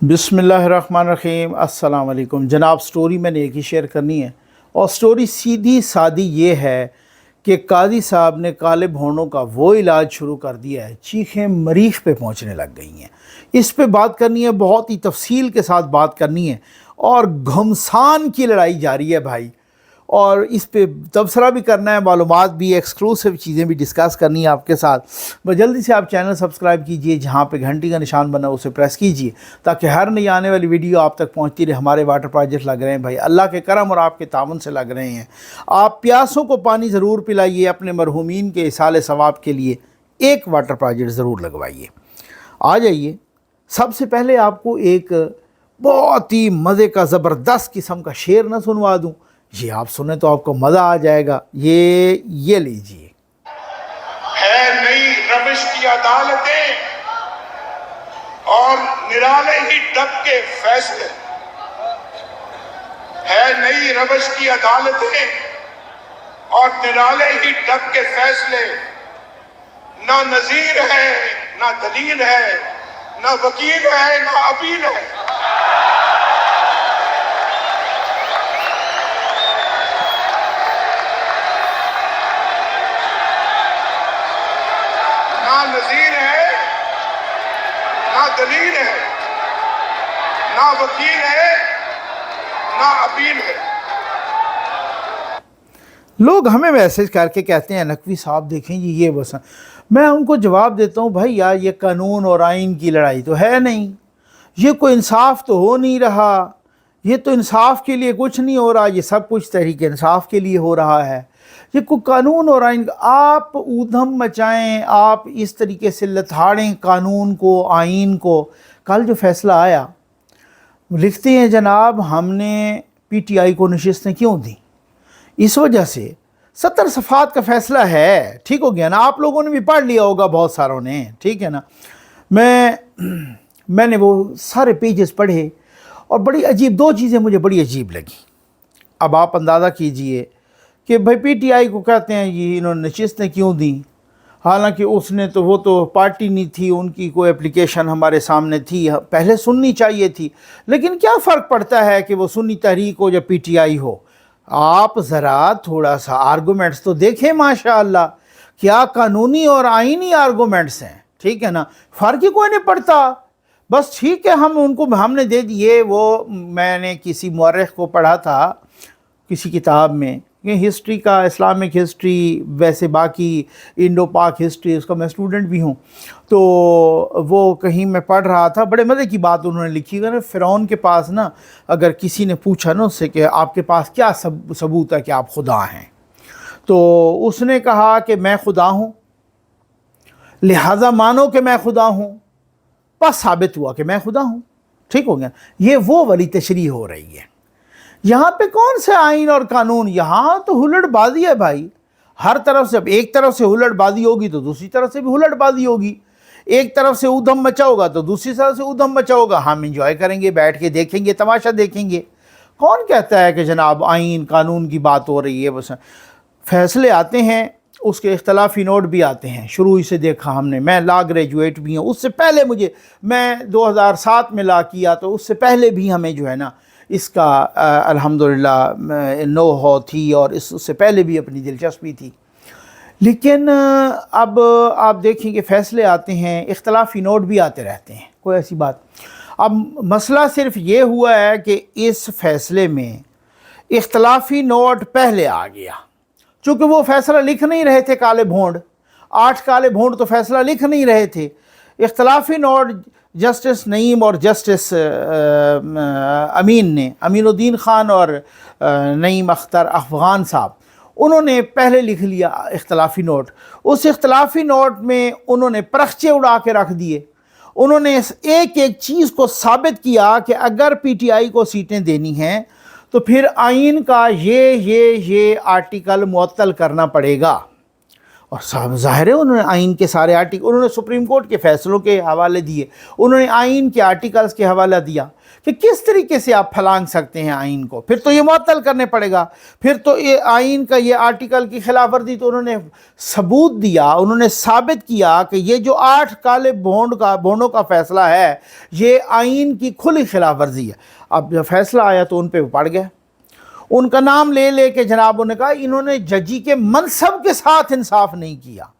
बिस्मिल्लाहिर्रहमानिर्रहीम। अस्सलाम वालेकुम जनाब। स्टोरी मैंने एक ही शेयर करनी है और स्टोरी सीधी सादी ये है कि कादी साहब ने काले भौंडों का वो इलाज शुरू कर दिया है, चीखें मरीख पे पहुंचने लग गई हैं। इस पे बात करनी है, बहुत ही तफसील के साथ बात करनी है और घमसान की लड़ाई जारी है भाई। और इस पे तबसरा भी करना है, मालूमात भी, एक्सक्लूसिव चीज़ें भी डिस्कस करनी है आपके साथ। बस जल्दी से आप चैनल सब्सक्राइब कीजिए, जहाँ पे घंटी का निशान बना उसे प्रेस कीजिए ताकि हर नई आने वाली वीडियो आप तक पहुँचती रहे। हमारे वाटर प्रोजेक्ट लग रहे हैं भाई, अल्लाह के करम और आपके तावन से लग रहे हैं। आप प्यासों को पानी ज़रूर पिलाइए, अपने मरहूमीन के इसाले सवाब के लिए एक वाटर प्रोजेक्ट ज़रूर लगवाइए। आ जाइए। सबसे पहले आपको एक बहुत ही मज़े का ज़बरदस्त किस्म का शेर ना सुनवा दूँ, ये आप सुने तो आपको मज़ा आ जाएगा। ये लीजिए। है नई रविश की अदालतें और निराले ही डब के फैसले, है नई रविश की अदालतें और निराले ही डब के फैसले। ना नजीर है ना दलील है, ना वकील है ना अपील है। ना नजीर है ना दलील है, ना वकील है ना अपील है। लोग हमें मैसेज करके कहते हैं नकवी साहब देखें जी ये बस, मैं उनको जवाब देता हूँ भाई यार ये कानून और आइन की लड़ाई तो है नहीं, ये कोई इंसाफ तो हो नहीं रहा, ये तो इंसाफ के लिए कुछ नहीं हो रहा, ये सब कुछ तहरीक इंसाफ के लिए हो रहा है। ये कोई कानून और आइन, आप ऊधम मचाएं, आप इस तरीके से लथाड़ें कानून को, आइन को। कल जो फैसला आया, लिखते हैं जनाब हमने पीटीआई को नशिस्तें क्यों दी, इस वजह से 70 सफ़ात का फ़ैसला है। ठीक हो गया ना, आप लोगों ने भी पढ़ लिया होगा बहुत सारों ने, ठीक है ना। मैंने वो सारे पेजेस पढ़े और बड़ी अजीब दो चीज़ें मुझे बड़ी अजीब लगी। अब आप अंदाज़ा कीजिए कि भाई पीटीआई को कहते हैं ये इन्होंने नशिस्तें क्यों दी, हालांकि उसने तो वो तो पार्टी नहीं थी, उनकी कोई एप्लीकेशन हमारे सामने थी, पहले सुननी चाहिए थी। लेकिन क्या फ़र्क पड़ता है कि वो सुन्नी तहरीक हो या पीटीआई हो, आप ज़रा थोड़ा सा आर्गूमेंट्स तो देखें। माशाअल्लाह क्या कानूनी और आईनी आर्गूमेंट्स हैं, ठीक है ना, फ़र्क ही कोई नहीं पड़ता। बस ठीक है, हमने दे दिए। वो मैंने किसी मुअर्रिख को पढ़ा था किसी किताब में, ये हिस्ट्री का, इस्लामिक हिस्ट्री, वैसे बाकी इंडो पाक हिस्ट्री, उसका मैं स्टूडेंट भी हूँ, तो वो कहीं मैं पढ़ रहा था, बड़े मज़े की बात उन्होंने लिखी है। फ़िरौन के पास ना, अगर किसी ने पूछा ना उससे कि आपके पास क्या सबूत है कि आप खुदा हैं, तो उसने कहा कि मैं खुदा हूँ, लिहाजा मानो कि मैं खुदा हूँ, बस साबित हुआ कि मैं खुदा हूँ। ठीक हो गया। ये वो वाली तशरीह हो रही है। यहाँ पे कौन से आइन और कानून, यहाँ तो हुल्लड़बाजी है भाई हर तरफ से। अब एक तरफ से हुल्लड़बाजी होगी तो दूसरी तरफ से भी हुल्लड़बाजी होगी, एक तरफ से ऊधम मचा होगा तो दूसरी तरफ से ऊधम मचा होगा। हम इंजॉय करेंगे, बैठ के देखेंगे, तमाशा देखेंगे। कौन कहता है कि जनाब आइन कानून की बात हो रही है। बस फैसले आते हैं, उसके इख्तलाफी नोट भी आते हैं, शुरू ही से देखा हमने। मैं लॉ ग्रेजुएट भी हूँ, उससे पहले मैं 2007 में लॉ किया, तो उससे पहले भी हमें जो है ना इसका अल्हम्दुलिल्लाह नो हो थी और उससे पहले भी अपनी दिलचस्पी थी। लेकिन अब आप देखें कि फ़ैसले आते हैं, इख्तलाफी नोट भी आते रहते हैं, कोई ऐसी बात। अब मसला सिर्फ ये हुआ है कि इस फ़ैसले में इख्तलाफी नोट पहले आ गया, चूँकि वो फ़ैसला लिख नहीं रहे थे काले भोंड, 8 काले भोंड तो फ़ैसला लिख नहीं रहे थे। इख्तलाफी नोट जस्टिस नईम और जस्टिस अमीनुद्दीन ख़ान और नईम अख्तर अफ़गान साहब, उन्होंने पहले लिख लिया इख्तलाफी नोट। उस इख्तलाफी नोट में उन्होंने परखचे उड़ा के रख दिए। उन्होंने एक एक चीज़ को साबित किया कि अगर पीटीआई को सीटें देनी हैं तो फिर आइन का ये आर्टिकल मुअत्तल करना पड़ेगा। और साहब ज़ाहिर है उन्होंने आइन के सारे आर्टिकल, उन्होंने सुप्रीम कोर्ट के फैसलों के हवाले दिए, उन्होंने आइन के आर्टिकल्स के हवाला दिया कि किस तरीके से आप फलांग सकते हैं आइन को, फिर तो ये मुअत्तल करने पड़ेगा, फिर तो ये आइन का ये आर्टिकल की खिलाफ वर्जी। तो उन्होंने सबूत दिया, उन्होंने साबित किया कि ये जो 8 काले बोंडों का फ़ैसला है ये आइन की खुली खिलाफ वर्जी है। अब जब फैसला आया तो उन पर पड़ गया, उनका नाम ले के जनाब उन्होंने कहा इन्होंने जजी के मनसब के साथ इंसाफ नहीं किया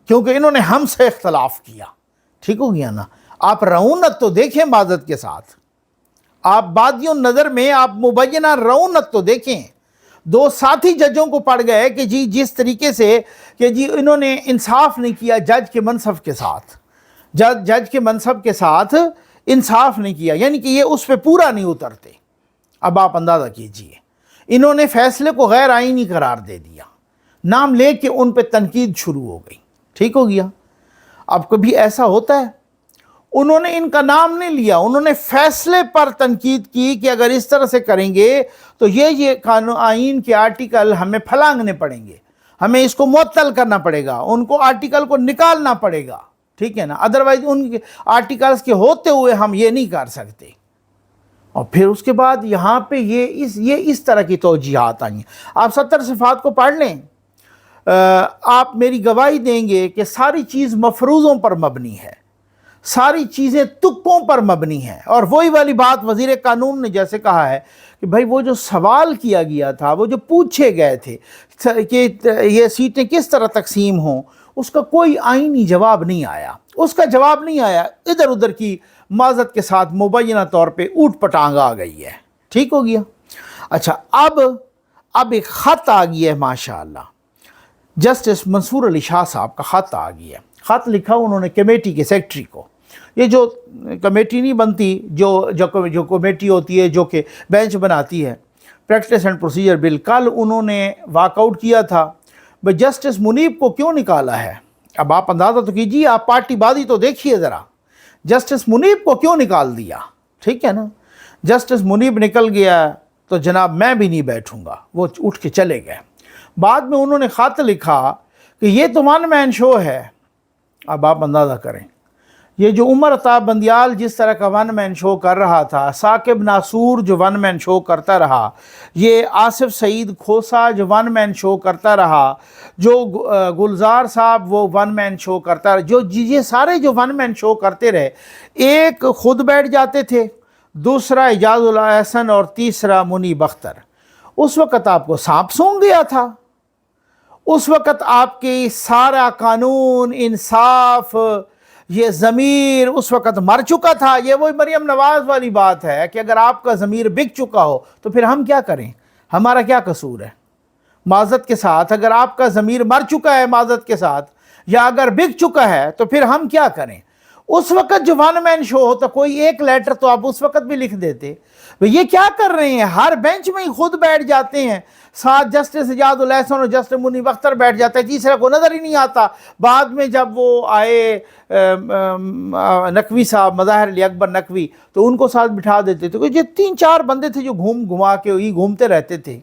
क्योंकि इन्होंने हमसे इख्तलाफ किया। ठीक हो गया ना। आप रऊनत तो देखें माज़त के साथ, आप बादियों नज़र में आप मुबैना रऊनत तो देखें। 2 साथी जजों को पड़ गए कि जी जिस तरीके से कि जी इन्होंने इंसाफ नहीं किया जज के मनसब के साथ, जज के मनसब के साथ इंसाफ नहीं किया, यानी कि ये उस पर पूरा नहीं उतरते। अब आप अंदाज़ा कीजिए, इन्होंने फैसले को गैर आइनी करार दे दिया, नाम ले के उन पर तनकीद शुरू हो गई। ठीक हो गया। अब कभी ऐसा होता है, उन्होंने इनका नाम नहीं लिया, उन्होंने फैसले पर तनकीद की कि अगर इस तरह से करेंगे तो ये कानून आइन के आर्टिकल हमें फलांगने पड़ेंगे, हमें इसको मुअत्तल करना पड़ेगा, उनको आर्टिकल को निकालना पड़ेगा। ठीक है ना, अदरवाइज उनके आर्टिकल्स के होते हुए हम ये नहीं कर सकते। और फिर उसके बाद यहाँ पे ये इस तरह की तौजीहात आई हैं। आप 70 सिफात को पढ़ लें, आप मेरी गवाही देंगे कि सारी चीज़ मफरूज़ों पर मबनी है, सारी चीज़ें तुक्कों पर मबनी हैं। और वही वाली बात वज़ीर कानून ने जैसे कहा है कि भाई वो जो सवाल किया गया था, वो जो पूछे गए थे कि ये सीटें किस तरह तकसीम हों, उसका कोई आइनी जवाब नहीं आया, उसका जवाब नहीं आया। इधर उधर की माज़त के साथ मुबैना तौर पे ऊट पटांग आ गई है। ठीक हो गया। अच्छा, अब एक ख़त आ गया है माशाअल्लाह, जस्टिस मंसूर अली शाह साहब का ख़त आ गया। ख़त लिखा उन्होंने कमेटी के सेक्रेटरी को। ये जो कमेटी नहीं बनती, जो कमेटी होती है जो कि बेंच बनाती है, प्रैक्टिस एंड प्रोसीजर बिल, कल उन्होंने वाकआउट किया था भाई जस्टिस मुनीब को क्यों निकाला है। अब आप अंदाज़ा तो कीजिए, आप पार्टीबाजी तो देखिए ज़रा, जस्टिस मुनीब को क्यों निकाल दिया। ठीक है ना, जस्टिस मुनीब निकल गया तो जनाब मैं भी नहीं बैठूंगा, वो उठ के चले गए। बाद में उन्होंने ख़त लिखा कि ये तो वन मैन शो है। अब आप अंदाज़ा करें, ये जो उमर अताब बंदियाल जिस तरह का वन मैन शो कर रहा था, साकिब नासूर जो वन मैन शो करता रहा, ये आसिफ सईद खोसा जो वन मैन शो करता रहा, जो गुलजार साहब वो वन मैन शो करता रहा, जो ये सारे जो वन मैन शो करते रहे, एक खुद बैठ जाते थे, दूसरा इजाज़ुल एहसन और तीसरा मुनीब अख्तर। उस वक़्त आपको सांप सूंघ गया था, उस वक़्त आपकी सारा कानून, इंसाफ, ये ज़मीर उस वक़्त मर चुका था। ये वही मरियम नवाज़ वाली बात है कि अगर आपका ज़मीर बिक चुका हो तो फिर हम क्या करें, हमारा क्या कसूर है। माज़त के साथ अगर आपका ज़मीर मर चुका है माज़त के साथ, या अगर बिक चुका है तो फिर हम क्या करें। उस वक़्त जो वन मैन शो होता, कोई एक लेटर तो आप उस वक़्त भी लिख देते। ये क्या कर रहे हैं, हर बेंच में ही खुद बैठ जाते हैं, साथ जस्टिस इजाज़ुल एहसन और जस्टिस मुनीब अख्तर बैठ जाते हैं, तीसरा को नज़र ही नहीं आता। बाद में जब वो आए नकवी साहब, मज़ाहिर अली अकबर नकवी, तो उनको साथ बिठा देते थे। ये 3-4 बंदे थे जो घुमा के ही घूमते रहते थे।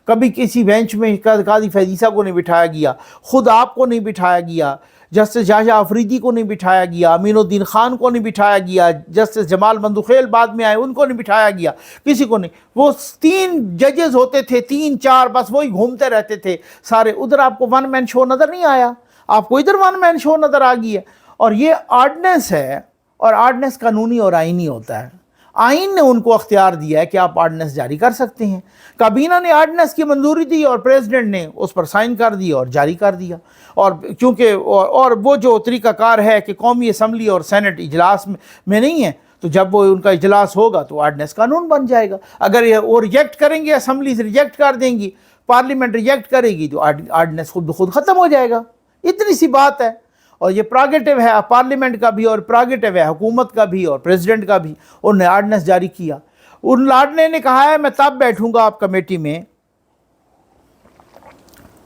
कभी किसी बेंच में काजी फैजीसा को नहीं बिठाया गया, ख़ुद आपको नहीं बिठाया गया, जस्टिस याह्या अफरीदी को नहीं बिठाया गया, अमीनुद्दीन ख़ान को नहीं बिठाया गया, जस्टिस जमाल मंदुखेल बाद में आए उनको नहीं बिठाया गया, किसी को नहीं। वो 3 जजेस होते थे, 3-4, बस वही घूमते रहते थे सारे। उधर आपको वन मैन शो नज़र नहीं आया, आपको इधर वन मैन शो नज़र आ गई है। और ये आर्डनेंस है, और आर्डनेंस कानूनी और आइनी होता है। आइन ने उनको अख्तियार दिया है कि आप आर्डनेंस जारी कर सकते हैं। काबीना ने आर्डनेंस की मंजूरी दी और प्रेसिडेंट ने उस पर साइन कर दिया और जारी कर दिया। और क्योंकि और वो जो तरीक़ाकार है कि कौमी असम्बली और सेनेट इजलास में नहीं है, तो जब वो उनका इजलास होगा तो आर्डनेंस कानून बन जाएगा। अगर वो रिजेक्ट करेंगे, असम्बली से रिजेक्ट कर देंगी, पार्लियामेंट रिजेक्ट करेगी, तो आर्डनेंस खुद ब खुद ख़त्म हो जाएगा। इतनी सी बात है। और ये प्रेरोगेटिव है पार्लियामेंट का भी, और प्रेरोगेटिव है हुकूमत का भी और प्रेसिडेंट का भी। उन्होंने आर्डनेंस जारी किया। उन लाडने ने कहा है मैं तब बैठूंगा आप कमेटी में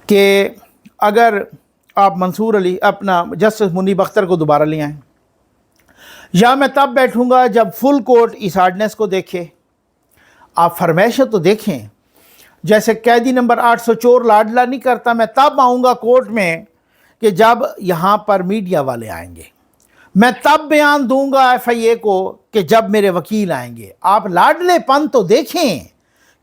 कि अगर आप मंसूर अली अपना जस्टिस मुनीब अख्तर को दोबारा ले आएँ, या मैं तब बैठूंगा जब फुल कोर्ट इस आर्डनेंस को देखे। आप फरमाइशें तो देखें, जैसे कैदी नंबर 804 लाडला नहीं करता, मैं तब आऊँगा कोर्ट में کہ جب یہاں پر میڈیا والے آئیں گے، میں تب بیان دوں گا FIA کو کہ جب میرے وکیل آئیں گے۔ آپ لاڈلے پن تو دیکھیں،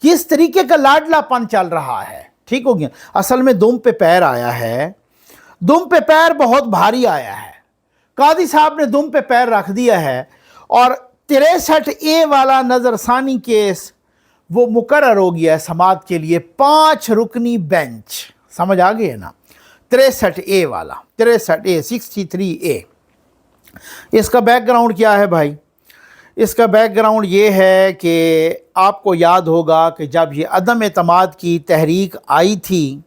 کس طریقے کا لاڈلا پن چل رہا ہے، ٹھیک ہو گیا۔ اصل میں دم پہ پیر آیا ہے، دم پہ پیر بہت بھاری آیا ہے، قاضی صاحب نے دم پہ پیر رکھ دیا ہے، اور 63A والا نظر ثانی کیس وہ مقرر ہو گیا ہے سماعت کے لیے 5 رکنی بینچ، سمجھ آ گئی ہے نا، 63A والا، 63A۔ اس کا بیک گراؤنڈ کیا ہے بھائی؟ اس کا بیک گراؤنڈ یہ ہے کہ آپ کو یاد ہوگا کہ جب یہ عدم اعتماد کی تحریک آئی تھی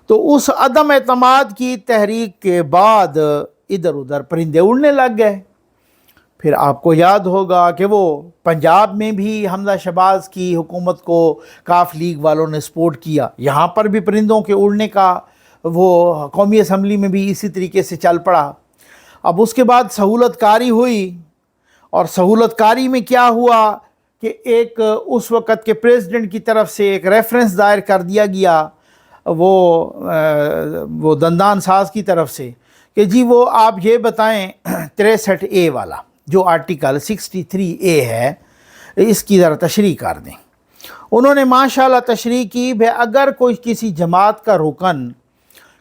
تو اس عدم اعتماد کی تحریک کے بعد ادھر ادھر پرندے اڑنے لگ گئے۔ پھر آپ کو یاد ہوگا کہ وہ پنجاب میں بھی حمزہ شہباز کی حکومت کو کاف لیگ والوں نے سپورٹ کیا، یہاں پر بھی پرندوں کے اڑنے کا وہ قومی اسمبلی میں بھی اسی طریقے سے چل پڑا۔ اب اس کے بعد سہولت کاری ہوئی، اور سہولت کاری میں کیا ہوا کہ ایک اس وقت کے پریزیڈنٹ کی طرف سے ایک ریفرنس دائر کر دیا گیا وہ دندان ساز کی طرف سے کہ جی وہ آپ یہ بتائیں 63A والا جو آرٹیکل 63A ہے اس کی ذرا تشریح کر دیں۔ انہوں نے ماشاءاللہ تشریح کی، بھئی اگر کوئی کسی جماعت کا رکن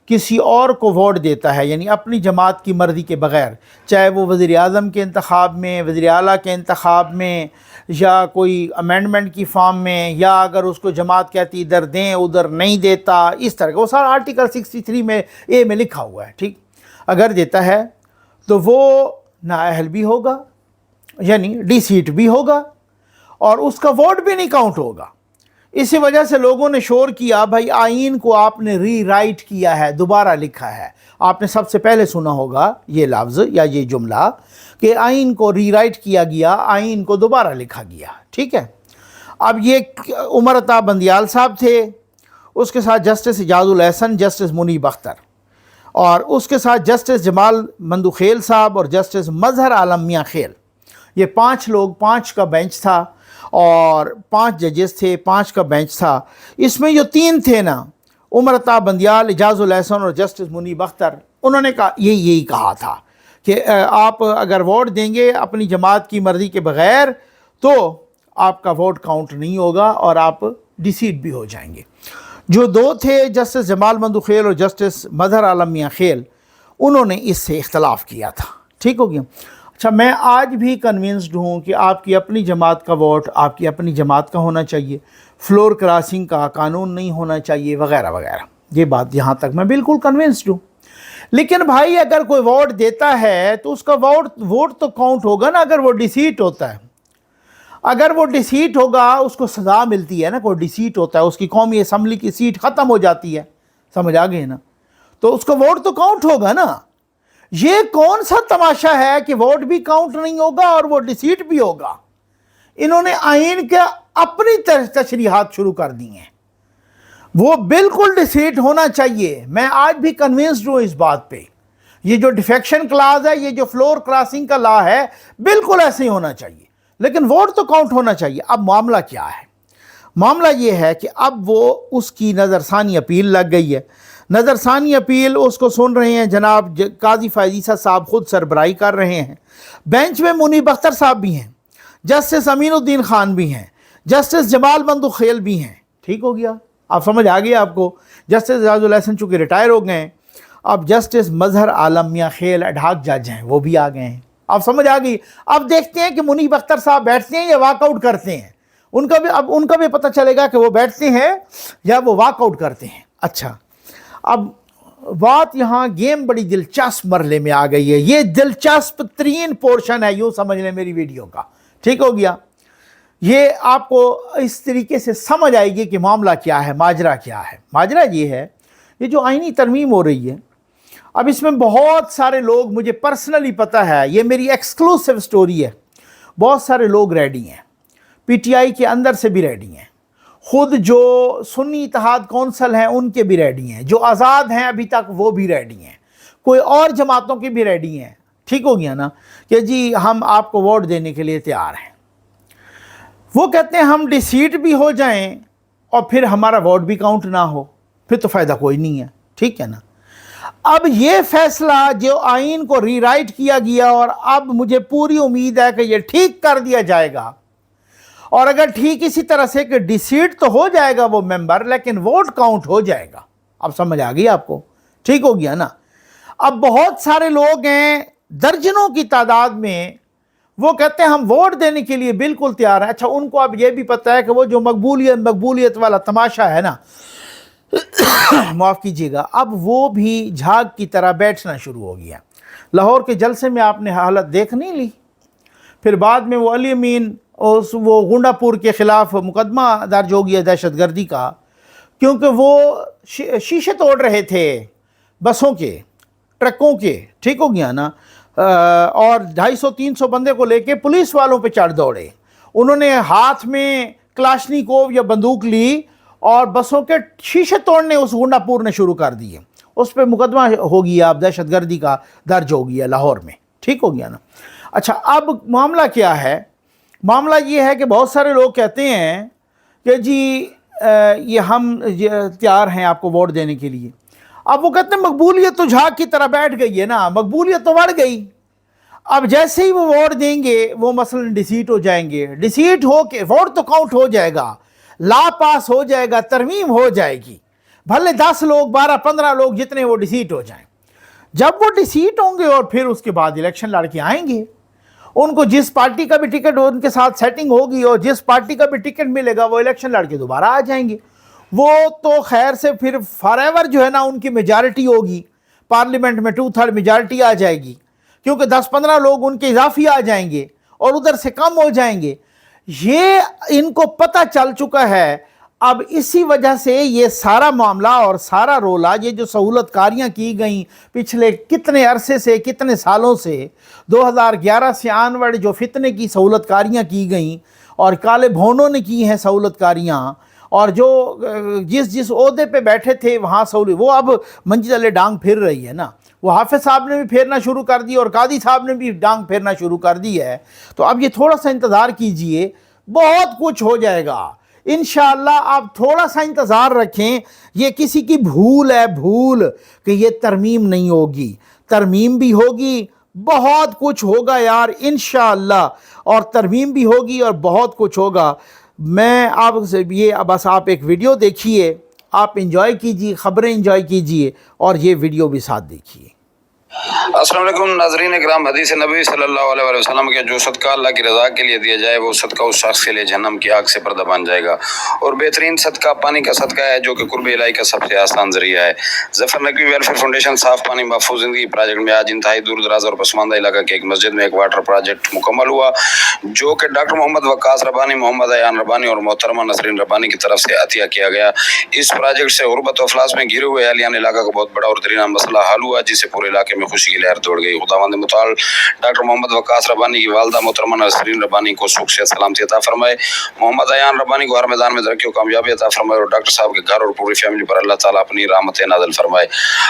کسی اور کو ووٹ دیتا ہے، یعنی اپنی جماعت کی مرضی کے بغیر، چاہے وہ وزیر اعظم کے انتخاب میں، وزیر اعلیٰ کے انتخاب میں، یا کوئی امینڈمنٹ کی فارم میں، یا اگر اس کو جماعت کہتی ادھر دیں ادھر نہیں دیتا، اس طرح کا وہ سارا آرٹیکل 63 میں A میں لکھا ہوا ہے، ٹھیک، اگر دیتا ہے تو وہ نااہل بھی ہوگا، یعنی ڈی سیٹ بھی ہوگا، اور اس کا ووٹ بھی نہیں کاؤنٹ ہوگا۔ اسی وجہ سے لوگوں نے شور کیا، بھائی آئین کو آپ نے ری رائٹ کیا ہے، دوبارہ لکھا ہے۔ آپ نے سب سے پہلے سنا ہوگا یہ لفظ یا یہ جملہ کہ آئین کو ری رائٹ کیا گیا، آئین کو دوبارہ لکھا گیا، ٹھیک ہے۔ اب یہ عمر عطا بندیال صاحب تھے، اس کے ساتھ جسٹس اعجاز الاحسن، جسٹس منیب اختر، اور اس کے ساتھ جسٹس جمال مندوخیل صاحب اور جسٹس مظہر عالم میاں خیل۔ یہ 5 لوگ، 5 کا بینچ تھا، اور 5 ججز تھے، 5 کا بینچ تھا۔ اس میں جو 3 تھے نا، عمر عطا بندیال، اعجاز الاحسن اور جسٹس منیب اختر، انہوں نے کہا یہی کہا تھا کہ آپ اگر ووٹ دیں گے اپنی جماعت کی مرضی کے بغیر تو آپ کا ووٹ کاؤنٹ نہیں ہوگا اور آپ ڈی سیٹ بھی ہو جائیں گے۔ جو 2 تھے، جسٹس جمال مندوخیل اور جسٹس مظہر عالم میاں خیل، انہوں نے اس سے اختلاف کیا تھا، ٹھیک ہو گیا۔ اچھا، میں آج بھی کنونسڈ ہوں کہ آپ کی اپنی جماعت کا ووٹ آپ کی اپنی جماعت کا ہونا چاہیے، فلور کراسنگ کا قانون نہیں ہونا چاہیے، وغیرہ وغیرہ، یہ بات یہاں تک میں بالکل کنونسڈ ہوں۔ لیکن بھائی اگر کوئی ووٹ دیتا ہے تو اس کا ووٹ تو کاؤنٹ ہوگا نا، اگر وہ ڈیسیٹ ہوتا ہے۔ اگر وہ ڈیسیٹ ہوگا اس کو سزا ملتی ہے نا، کوئی ڈیسیٹ ہوتا ہے اس کی قومی اسمبلی کی سیٹ ختم ہو جاتی ہے، سمجھ آ گئے نا، تو اس کا ووٹ تو کاؤنٹ ہوگا نا۔ یہ کون سا تماشا ہے کہ ووٹ بھی کاؤنٹ نہیں ہوگا اور وہ ڈیسیٹ بھی ہوگا؟ انہوں نے آئین کے اپنی تشریحات شروع کر دی ہیں، وہ بالکل ڈیسیٹ ہونا چاہیے۔ میں آج بھی کنونسڈ ہوں اس بات پہ، یہ جو ڈیفیکشن کلاز ہے، یہ جو فلور کراسنگ کا لا ہے، بالکل ایسے ہی ہونا چاہیے، لیکن ووٹ تو کاؤنٹ ہونا چاہیے۔ اب معاملہ کیا ہے؟ معاملہ یہ ہے کہ اب وہ اس کی نظر ثانی اپیل لگ گئی ہے۔ نظر ثانی اپیل اس کو سن رہے ہیں جناب قاضی فائز صاحب، خود سربراہی کر رہے ہیں۔ بینچ میں منیب اختر صاحب بھی ہیں، جسٹس امین الدین خان بھی ہیں، جسٹس جمال مندوخیل بھی ہیں، ٹھیک ہو گیا؟ آپ سمجھ آ گیا آپ کو؟ جسٹس اعجاز الاحسن چونکہ ریٹائر ہو گئے ہیں، اب جسٹس مظہر عالم میاں خیل ایڈہاک جج ہیں، وہ بھی آ گئے ہیں۔ آپ سمجھ آ گئی؟ اب دیکھتے ہیں کہ منیب اختر صاحب بیٹھتے ہیں یا واک آؤٹ کرتے ہیں۔ ان کا بھی پتہ چلے گا کہ وہ بیٹھتے ہیں یا وہ واک آؤٹ کرتے ہیں۔ اچھا، اب بات یہاں گیم بڑی دلچسپ مرحلے میں آ گئی ہے، یہ دلچسپ ترین پورشن ہے، یوں سمجھ لیں میری ویڈیو کا، ٹھیک ہو گیا؟ یہ آپ کو اس طریقے سے سمجھ آئے گی کہ معاملہ کیا ہے، ماجرا کیا ہے۔ ماجرا یہ ہے، یہ جو آئینی ترمیم ہو رہی ہے، اب اس میں بہت سارے لوگ، مجھے پرسنلی پتہ ہے، یہ میری ایکسکلوسیو سٹوری ہے، بہت سارے لوگ ریڈی ہیں، پی ٹی آئی کے اندر سے بھی ریڈی ہیں، خود جو سنی اتحاد کونسل ہیں ان کے بھی ریڈی ہیں، جو آزاد ہیں ابھی تک وہ بھی ریڈی ہیں، کوئی اور جماعتوں کے بھی ریڈی ہیں، ٹھیک ہو گیا نا، کہ جی ہم آپ کو ووٹ دینے کے لیے تیار ہیں۔ وہ کہتے ہیں ہم ڈیسیٹ بھی ہو جائیں اور پھر ہمارا ووٹ بھی کاؤنٹ نہ ہو، پھر تو فائدہ کوئی نہیں ہے، ٹھیک ہے نا۔ अब ये फैसला जो आइन को रीराइट किया गया, और अब मुझे पूरी उम्मीद है कि ये ठीक कर दिया जाएगा, और अगर ठीक इसी तरह से कि डिसीट तो हो जाएगा वो मेंबर, लेकिन वोट काउंट हो जाएगा। अब समझ आ गई आपको? ठीक हो गया ना? अब बहुत सारे लोग हैं, दर्जनों की तादाद में, वो कहते हैं हम वोट देने के लिए बिल्कुल तैयार हैं। अच्छा, उनको अब ये भी पता है कि वो जो मकबूलियत वाला तमाशा है ना, माफ़ कीजिएगा, अब वो भी झाग की तरह बैठना शुरू हो गया। लाहौर के जलसे में आपने हालत देख नहीं ली, फिर बाद में वो अली अमीन वो गुंडापुर के ख़िलाफ़ मुकदमा दर्ज हो गया दहशत गर्दी का, क्योंकि वो शीशे तोड़ रहे थे बसों के, ट्रकों के। ठीक हो गया ना? और 250-300 बंदे को लेके पुलिस वालों पे चढ़ दौड़े। उन्होंने हाथ में क्लाशनिकोव या बंदूक ली और बसों के शीशे तोड़ने उस गुंडापुर ने शुरू कर दिए। उस पर मुकदमा हो गया, अब दहशत गर्दी का दर्ज हो गया लाहौर में। ठीक हो गया ना? अच्छा, अब मामला क्या है? मामला ये है कि बहुत सारे लोग कहते हैं कि जी ये हम तैयार हैं आपको वोट देने के लिए। अब वो कहते हैं मकबूलियत तो झाग की तरह बैठ गई है ना, मकबूलियत तो बढ़ गई। अब जैसे ही वो वोट देंगे वो मसलन डिसीट हो जाएंगे, डिसीट हो के वोट तो काउंट हो जाएगा, ला पास हो जाएगा, तरमीम हो जाएगी, भले 10 लोग 12-15 लोग जितने वो डिसीट हो जाएं। जब वो डिसीट होंगे और फिर उसके बाद इलेक्शन लड़के आएंगे, उनको जिस पार्टी का भी टिकट उनके साथ सेटिंग होगी और जिस पार्टी का भी टिकट मिलेगा वो इलेक्शन लड़के दोबारा आ जाएंगे। वो तो खैर से फिर फॉरएवर जो है ना उनकी मेजॉरिटी होगी, पार्लियामेंट में 2/3 मेजॉरिटी आ जाएगी, क्योंकि 10-15 लोग उनके इजाफी आ जाएंगे और उधर से कम हो जाएंगे। ये इनको पता चल चुका है। अब इसी वजह से ये सारा मामला और सारा रोला, ये जो सहूलतकारियाँ की गई पिछले कितने अरसे से, कितने सालों से, 2011 से आनवर्ड जो फितने की सहूलतकारियाँ की गई और काले भवनों ने की हैं सहूलतकारियाँ, और जो जिस ओहदे पे बैठे थे वहाँ सहूलत, वो अब मंजिल अले डांग फिर रही है ना। वो हाफिज साहब ने भी फेरना शुरू कर दी और कादी साहब ने भी डांग फेरना शुरू कर दी है। तो अब ये थोड़ा सा इंतज़ार कीजिए, बहुत कुछ हो जाएगा इंशाअल्लाह। आप थोड़ा सा इंतज़ार रखें। ये किसी की भूल है, भूल कि ये तरमीम नहीं होगी, तरमीम भी होगी, बहुत कुछ होगा यार इंशाअल्लाह, और तरमीम भी होगी और बहुत कुछ होगा। मैं आपसे ये बस आप एक वीडियो देखिए, आप इंजॉय कीजिए, ख़बरें इंजॉय कीजिए और ये वीडियो भी साथ देखिए। अस्सलाम वालेकुम नाज़रीन इकराम, हदीस नबी सल्लल्लाहु अलैहि वसल्लम के जो सदका अल्लाह की रज़ा के लिए दिया जाए वो सदका उस शख्स के लिए जहन्नम की आग से पर्दा बन जाएगा। और बेहतरीन सदका पानी का सदका है जो कि कुर्ब इलाही का सबसे आसान जरिया है। ज़फ़र नकवी वेलफेयर फाउंडेशन साफ़ पानी महफूज ज़िंदगी प्रोजेक्ट में आज इंतहाई दूर दराज और पसमानदा इलाका के एक मस्जिद में एक वाटर प्रोजेक्ट मुकम्मल हुआ, जो कि डॉक्टर मोहम्मद वक्कास रब्बानी, मोहम्मद अयान रब्बानी और मोहतरमा नसरीन रब्बानी की तरफ से अतिया किया गया। इस प्रोजेक्ट से गुरबत अफलास में घिरे हुए अहलियान इलाका का बहुत बड़ा और दरीना मसला हल हुआ, जिससे पूरे इलाके में खुशी की लहर दौड़ गई। खुदावंद मुताल डॉक्टर मोहम्मद वक्कास रब्बानी की वालदा मोहतरमा नसरीन रब्बानी को सुख से सलामती अता फरमाए, मोहम्मद अयान रब्बानी को हर मैदान में तरक्की और कामयाबी अता फरमाए, और डॉक्टर साहब के घर और पूरी फैमिली पर अल्लाह ताला अपनी रहमत नाज़िल फरमाए।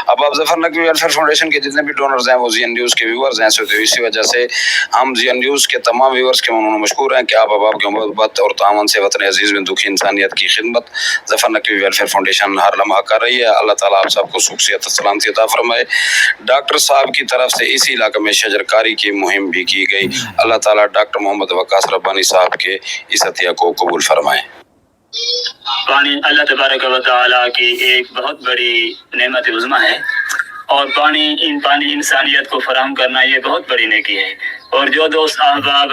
अब आप ज़फ़र नकवी वेलफेयर फाउंडेशन के जितने भी डोनर्स हैं वो ज़ियन न्यूज़ के व्यूअर्स हैं, तो इसी वजह से हम ज़ियन न्यूज़ के तमाम व्यूअर्स के ममनून मशकूर हैं कि आप की मोहब्बत और तावन से वतन अजीज़ में दुखी इंसानियत की खिदमत ज़फ़र नकवी वेलफेयर फाउंडेशन हर लम्हा कर रही है। अल्लाह ताला आप सबको सुख से सलामती अता फरमाए। डॉक्टर साहब की तरफ से इसी इलाके में शजरकारी की मुहिम भी की गई। अल्लाह ताला डॉक्टर मोहम्मद वक्कास रब्बानी साहब के इस अतिया को कबूल फरमाए। पानी अल्लाह तबारक व तआला की एक बहुत बड़ी नेमत उज़्मा है, और पानी इंसानियत को फराहम करना ये बहुत बड़ी नेकी है। और जो दोस्त अहबाब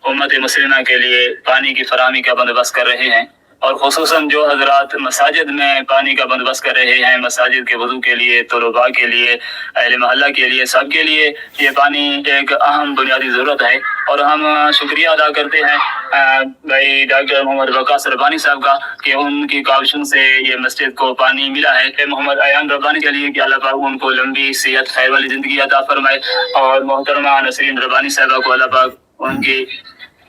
उम्मत मुस्लिमा के लिए पानी की फराहमी का बंदोबस्त कर रहे हैं, और खुसूसन जो हजरात मसाजिद में पानी का बंदोबस्त कर रहे हैं, मसाजिद के वज़ू के लिए, तलबा के लिए, अहले महल्ला के लिए, सब के लिए ये पानी एक अहम बुनियादी ज़रूरत है। और हम शुक्रिया अदा करते हैं भाई डॉक्टर मोहम्मद वक्कास रब्बानी साहब का कि उनकी काविशों से ये मस्जिद को पानी मिला है। मोहम्मद अयान रब्बानी के लिए कि अल्लाह पाक उनको लंबी सेहत खैर वाली ज़िंदगी अता फरमाए, और मोहतरमा नसरीन रब्बानी साहबा को अल्लाह पाक उनकी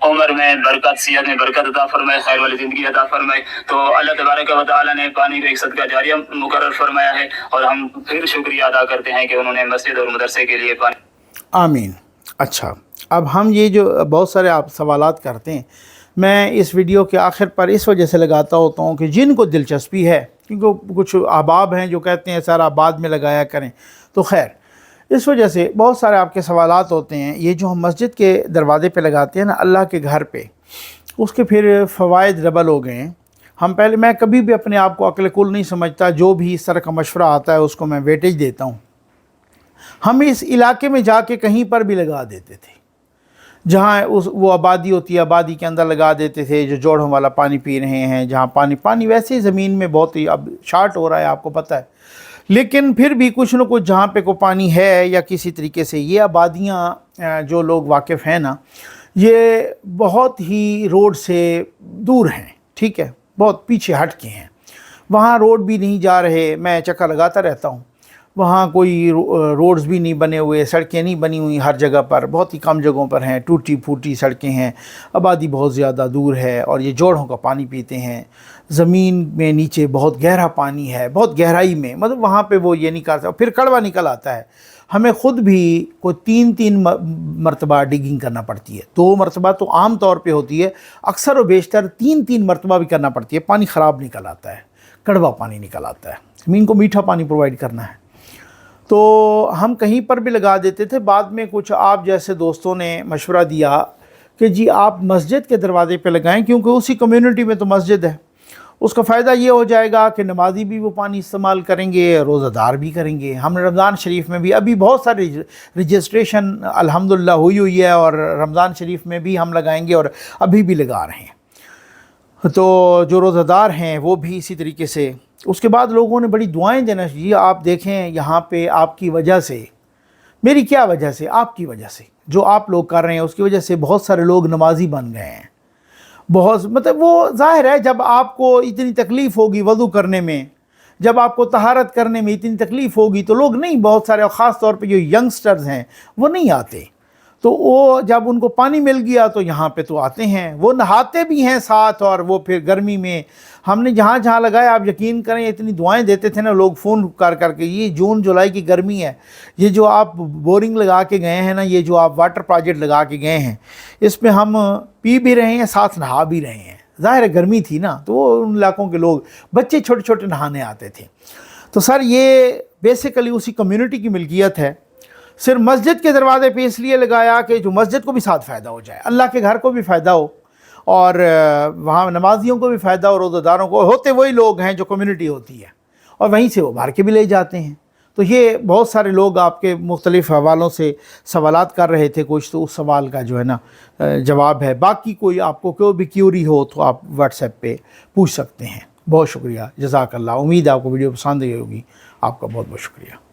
उम्र में बरकत, सेहत में बरकत अता फरमाए, खैर वाली ज़िंदगी अता फरमाए। तो अल्लाह तबारक व तआला ने पानी को एक सदका जारिया मुकर्रर फरमाया है, और हम फिर शुक्रिया अदा करते हैं कि उन्होंने मस्जिद और मदरसे के लिए पानी। आमीन। अच्छा, अब हम ये जो बहुत सारे आप सवालात करते हैं, मैं इस वीडियो के आखिर पर इस वजह से लगाता होता हूँ कि जिनको दिलचस्पी है کیونکہ کچھ احباب ہیں جو کہتے ہیں سر آپ بعد میں لگایا کریں. تو خیر اس وجہ سے بہت سارے آپ کے سوالات ہوتے ہیں. یہ جو ہم مسجد کے دروازے پہ لگاتے ہیں نا اللہ کے گھر پہ، اس کے پھر فوائد ڈبل ہو گئے ہیں. میں کبھی بھی اپنے آپ کو عقل کل نہیں سمجھتا، جو بھی اس طرح کا مشورہ آتا ہے اس کو میں ویٹیج دیتا ہوں. ہم اس علاقے میں جا کے کہیں پر بھی لگا دیتے تھے جہاں وہ آبادی ہوتی ہے، آبادی کے اندر لگا دیتے تھے جو جوڑوں والا پانی پی رہے ہیں، جہاں پانی ویسے ہی زمین میں بہت ہی اب شارٹ ہو رہا ہے آپ کو پتہ ہے، لیکن پھر بھی کچھ نہ کچھ جہاں پہ کوئی پانی ہے یا کسی طریقے سے یہ آبادیاں جو لوگ واقف ہیں نا یہ بہت ہی روڈ سے دور ہیں، ٹھیک ہے، بہت پیچھے ہٹ کے ہیں. وہاں روڈ بھی نہیں جا رہے، میں چکر لگاتا رہتا ہوں، وہاں کوئی روڈز بھی نہیں بنے ہوئے، سڑکیں نہیں بنی ہوئی ہر جگہ پر، بہت ہی کم جگہوں پر ہیں، ٹوٹی پھوٹی سڑکیں ہیں، آبادی بہت زیادہ دور ہے اور یہ جوڑوں کا پانی پیتے ہیں. زمین میں نیچے بہت گہرا پانی ہے، بہت گہرائی میں، مطلب وہاں پہ وہ یہ نہیں کرتا، پھر کڑوا نکل آتا ہے. ہمیں خود بھی کوئی تین مرتبہ ڈگنگ کرنا پڑتی ہے. 2 مرتبہ تو عام طور پہ ہوتی ہے، اکثر و بیشتر 3 مرتبہ بھی کرنا پڑتی ہے. پانی خراب نکل آتا ہے، کڑوا پانی نکل آتا ہے. زمین کو میٹھا پانی پرووائڈ کرنا ہے. تو ہم کہیں پر بھی لگا دیتے تھے. بعد میں کچھ آپ جیسے دوستوں نے مشورہ دیا کہ جی آپ مسجد کے دروازے پہ لگائیں، کیونکہ اسی کمیونٹی میں تو مسجد ہے. اس کا فائدہ یہ ہو جائے گا کہ نمازی بھی وہ پانی استعمال کریں گے، روزہ دار بھی کریں گے. ہم رمضان شریف میں بھی ابھی بہت ساری رجسٹریشن الحمدللہ ہوئی ہے اور رمضان شریف میں بھی ہم لگائیں گے اور ابھی بھی لگا رہے ہیں. تو جو روزہ دار ہیں وہ بھی اسی طریقے سے. اس کے بعد لوگوں نے بڑی دعائیں دینا. جی آپ دیکھیں یہاں پہ آپ کی وجہ سے، میری کیا وجہ سے، آپ کی وجہ سے جو آپ لوگ کر رہے ہیں اس کی وجہ سے بہت سارے لوگ نمازی بن گئے ہیں. بہت مطلب وہ ظاہر ہے جب آپ کو اتنی تکلیف ہوگی وضو کرنے میں، جب آپ کو طہارت کرنے میں اتنی تکلیف ہوگی تو لوگ نہیں، بہت سارے خاص طور پہ جو ینگسٹرز ہیں وہ نہیں آتے. تو وہ جب ان کو پانی مل گیا تو یہاں پہ تو آتے ہیں، وہ نہاتے بھی ہیں ساتھ. اور وہ پھر گرمی میں ہم نے جہاں جہاں لگایا، آپ یقین کریں اتنی دعائیں دیتے تھے نا لوگ فون کر کے. یہ جون جولائی کی گرمی ہے، یہ جو آپ بورنگ لگا کے گئے ہیں نا، یہ جو آپ واٹر پروجیکٹ لگا کے گئے ہیں، اس میں ہم پی بھی رہے ہیں ساتھ نہا بھی رہے ہیں. ظاہر ہے گرمی تھی نا، تو وہ ان علاقوں کے لوگ بچے چھوٹے چھوٹے نہانے آتے تھے. تو سر یہ بیسیکلی اسی کمیونٹی کی ملکیت ہے. صرف مسجد کے دروازے پہ اس لیے لگایا کہ جو مسجد کو بھی ساتھ فائدہ ہو جائے، اللہ کے گھر کو بھی فائدہ ہو اور وہاں نمازیوں کو بھی فائدہ ہو، روزہ داروں کو. ہوتے وہی لوگ ہیں جو کمیونٹی ہوتی ہے اور وہیں سے وہ بھر کے بھی لے جاتے ہیں. تو یہ بہت سارے لوگ آپ کے مختلف حوالوں سے سوالات کر رہے تھے، کچھ تو اس سوال کا جو ہے نا جواب ہے. باقی کوئی آپ کو کوئی بھی کیوری ہو تو آپ واٹس ایپ پہ پوچھ سکتے ہیں. بہت شکریہ، جزاک اللہ. امید ہے آپ کو ویڈیو پسند آئی ہوگی. آپ کا بہت بہت شکریہ.